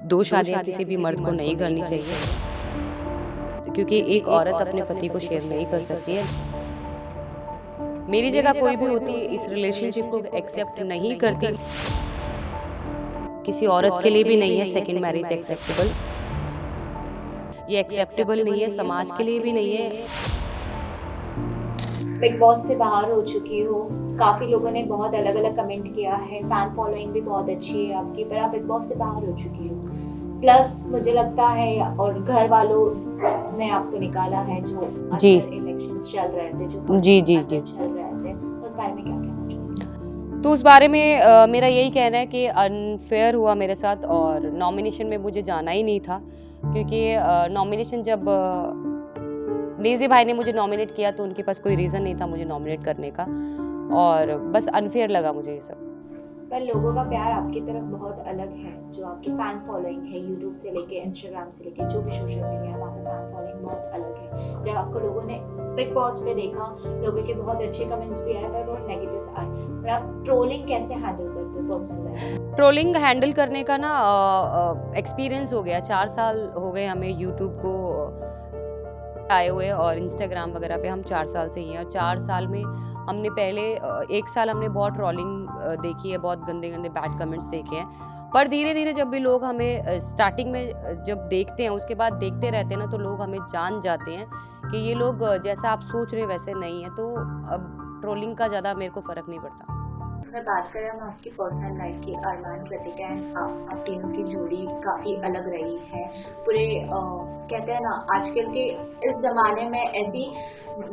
दो शादियां किसी भी मर्द को नहीं करनी चाहिए, क्योंकि एक औरत अपने पति को शेयर नहीं कर सकती है। मेरी जगह कोई भी होती इस रिलेशनशिप को एक्सेप्ट नहीं करती। किसी औरत के लिए भी नहीं है सेकंड मैरिज एक्सेप्टेबल। ये एक्सेप्टेबल नहीं है, समाज के लिए भी नहीं है। बिग बॉस से बाहर हो चुकी हो, काफी लोगों ने बहुत अलग अलग कमेंट किया है, फैन फॉलोइंग भी बहुत अच्छी है आपकी, पर आप बिग बॉस से बाहर हो चुकी हो। प्लस मुझे लगता है और घर वालों ने आपको निकाला है, जो इलेक्शंस चल रहे थे, जो जी चल रहे थे, उस बारे में क्या कहना चाहोगे? तो उस बारे में मेरा यही कहना है कि अनफेयर हुआ मेरे साथ, और नॉमिनेशन में मुझे जाना ही नहीं था, क्योंकि नॉमिनेशन जब लेज़ी भाई ने मुझे नॉमिनेट किया तो उनके पास कोई रीज़न नहीं था मुझे नॉमिनेट करने का, और बस अनफेयर लगा मुझे ये सब। पर लोगों का प्यार आपकी तरफ बहुत अलग है, जो आपकी फैन फॉलोइंग है, यूट्यूब से लेके इंस्टाग्राम से लेके जो भी सोशल मीडिया है, वहाँ पे फैन फॉलोइंग बहुत अलग है। जब आपको लोगों ने बिग बॉस पे देखा, लोगों के बहुत अच्छे कमेंट्स भी आए पर बहुत नेगेटिव आए, पर आप ट्रोलिंग कैसे हैंडल करते हो पर्सनल लाइफ? ट्रोलिंग हैंडल करने का ना एक्सपीरियंस हो गया, 4 साल हो गए हमें यूट्यूब को आए हुए, और इंस्टाग्राम वगैरह पे हम 4 साल से ही हैं। और 4 साल में हमने पहले 1 साल हमने बहुत ट्रोलिंग देखी है, बहुत गंदे गंदे बैड कमेंट्स देखे हैं, पर धीरे धीरे जब भी लोग हमें स्टार्टिंग में जब देखते हैं, उसके बाद देखते रहते हैं ना, तो लोग हमें जान जाते हैं कि ये लोग जैसा आप सोच रहे वैसे नहीं है, तो अब ट्रोलिंग का ज़्यादा मेरे को फ़र्क नहीं पड़ता। अगर बात करें हम आपकी पर्सनल लाइफ की, अरमान कृतिका एंड आप तीनों की जोड़ी काफी अलग रही है। पूरे कहते हैं ना, आजकल के इस जमाने में ऐसी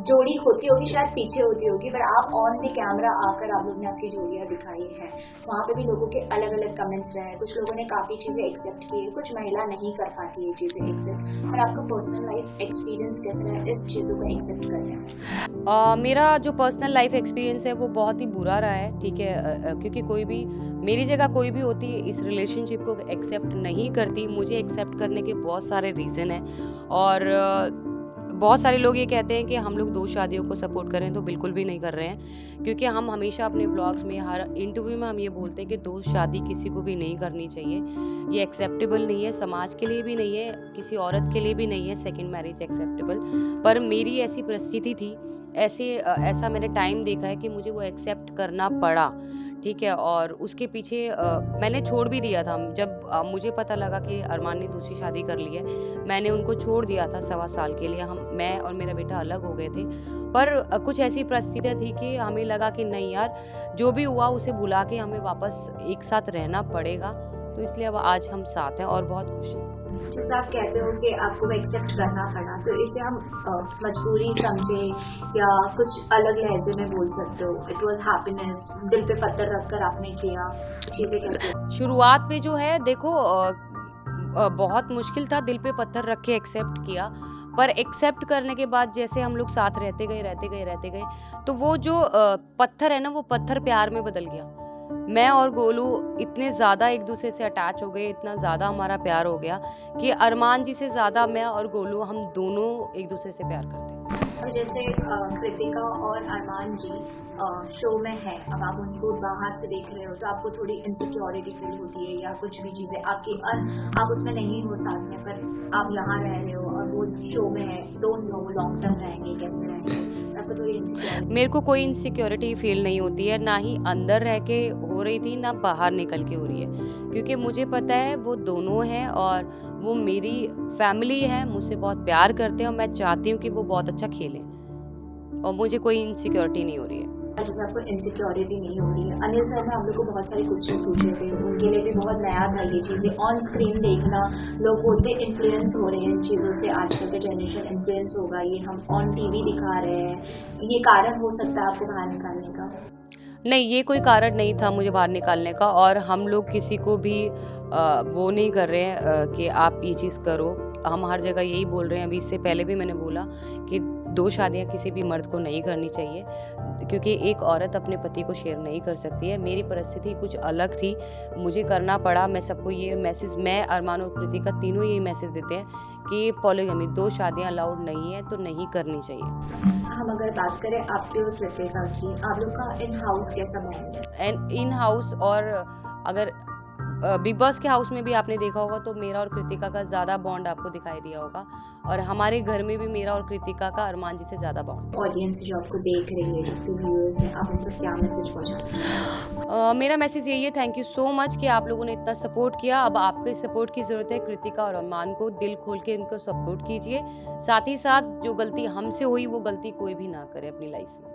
जोड़ी होती होगी, शायद पीछे होती होगी, पर आप ऑन द कैमरा आकर आप लोग ने आपकी जोड़ियां दिखाई है। वहाँ पे भी लोगों के अलग अलग कमेंट्स रहे, कुछ लोगों ने काफी चीजें एक्सेप्ट की है, कुछ महिला नहीं कर पाती ये चीजें एक्सेप्ट। पर आपका पर्सनल लाइफ एक्सपीरियंस कैसा है इस चीजों को एक्सेप्ट करने में? मेरा जो पर्सनल लाइफ एक्सपीरियंस है वो बहुत ही बुरा रहा है, ठीक है, क्योंकि कोई भी मेरी जगह कोई भी होती इस रिलेशनशिप को एक्सेप्ट नहीं करती। मुझे एक्सेप्ट करने के बहुत सारे रीज़न हैं, और बहुत सारे लोग ये कहते हैं कि हम लोग 2 शादियों को सपोर्ट करें, तो बिल्कुल भी नहीं कर रहे हैं, क्योंकि हम हमेशा अपने ब्लॉग्स में, हर इंटरव्यू में हम ये बोलते हैं कि 2 शादी किसी को भी नहीं करनी चाहिए। ये एक्सेप्टेबल नहीं है, समाज के लिए भी नहीं है, किसी औरत के लिए भी नहीं है सेकंड मैरिज एक्सेप्टेबल। पर मेरी ऐसी परिस्थिति थी, ऐसा मैंने टाइम देखा है कि मुझे वो एक्सेप्ट करना पड़ा, ठीक है। और उसके पीछे मैंने छोड़ भी दिया था। जब मुझे पता लगा कि अरमान ने दूसरी शादी कर ली है, मैंने उनको छोड़ दिया था 1.25 साल के लिए। मैं और मेरा बेटा अलग हो गए थे, पर कुछ ऐसी परिस्थितियाँ थी कि हमें लगा कि नहीं यार, जो भी हुआ उसे भुला के हमें वापस एक साथ रहना पड़ेगा, तो इसलिए अब आज हम साथ हैं और बहुत खुश हैं। जैसे आप कहते हो कि आपको एक्सेप्ट करना पड़ा, तो इसे हम मजबूरी समझे या कुछ अलग लहजे में बोल सकते हो? इट वाज हैप्पीनेस, दिल पे पत्थर रखकर आपने किया, चीजें कैसे? शुरुआत में जो है देखो, बहुत मुश्किल था, दिल पे पत्थर रख के एक्सेप्ट किया, पर एक्सेप्ट करने के बाद जैसे हम लोग साथ रहते गए, तो वो जो पत्थर है ना, वो पत्थर प्यार में बदल गया। मैं और गोलू इतने ज़्यादा एक दूसरे से अटैच हो गए, इतना ज़्यादा हमारा प्यार हो गया कि अरमान जी से ज़्यादा मैं और गोलू, हम दोनों एक दूसरे से प्यार करते हैं। और जैसे कृतिका और अरमान जी शो में है, अब आप उनको बाहर से देख रहे हो, तो आपको थोड़ी इनसिक्योरिटी फील होती है या कुछ भी चीजें आपकी, आप उसमें नहीं हो साथ में, पर आप यहाँ रह रहे हो और वो शो में है, डोंट नो लॉन्ग टर्म रहेंगे कैसे रहेंगे, आपको थोड़ी इनसिक्योरिटी? मेरे को कोई इनसिक्योरिटी फील नहीं होती है, ना ही अंदर रह के हो रही थी, ना बाहर निकल के हो रही है, क्योंकि मुझे पता है वो दोनों हैं और वो मेरी फैमिली है, मुझसे बहुत प्यार करते हैं, और मैं चाहती हूँ कि वो बहुत अच्छा खेलें, और मुझे कोई इनसिक्योरिटी नहीं हो रही है। जैसे आपको इनसिक्योरिटी नहीं हो रही है, अनिल सर ने हम लोग को बहुत सारे क्वेश्चन पूछे थे, उनके लिए भी बहुत नया था ये चीज़ें ऑन स्क्रीन देखना। लोग बोलते इन्फ्लुएंस हो रहे हैं इन चीज़ों से, आजकल के जनरेशन इन्फ्लुएंस होगा, ये हम ऑन टीवी दिखा रहे हैं, ये कारण हो सकता है आपको बाहर निकालने का? नहीं, ये कोई कारण नहीं था मुझे बाहर निकालने का, और हम लोग किसी को भी वो नहीं कर रहे हैं कि आप ये चीज़ करो। हम हर जगह यही बोल रहे हैं, अभी इससे पहले भी मैंने बोला कि 2 शादियां किसी भी मर्द को नहीं करनी चाहिए, क्योंकि एक औरत अपने पति को शेयर नहीं कर सकती है। मेरी परिस्थिति कुछ अलग थी, मुझे करना पड़ा। मैं सबको ये मैसेज, मैं, अरमान और कृतिका तीनों यही मैसेज देते हैं कि पॉलीगमी, 2 शादियां अलाउड नहीं है, तो नहीं करनी चाहिए। हम अगर बात करें आपके और कृतिका की, आप लोग का इन हाउस कैसा माहौल है? इन हाउस, और अगर बिग बॉस के हाउस में भी आपने देखा होगा तो मेरा और कृतिका का ज़्यादा बॉन्ड आपको दिखाई दिया होगा, और हमारे घर में भी मेरा और कृतिका का अरमान जी से ज़्यादा बॉन्ड है। ऑडियंस जो आपको देख रही है, जितने व्यूअर्स हैं, आप उनको क्या मैसेज पहुंचाना? मेरा मैसेज यही है, थैंक यू सो मच कि आप लोगों ने इतना सपोर्ट किया। अब आपके सपोर्ट की ज़रूरत है। कृतिका और अरमान को दिल खोल के इनको सपोर्ट कीजिए। साथ ही साथ जो गलती हमसे हुई वो गलती कोई भी ना करे अपनी लाइफ में।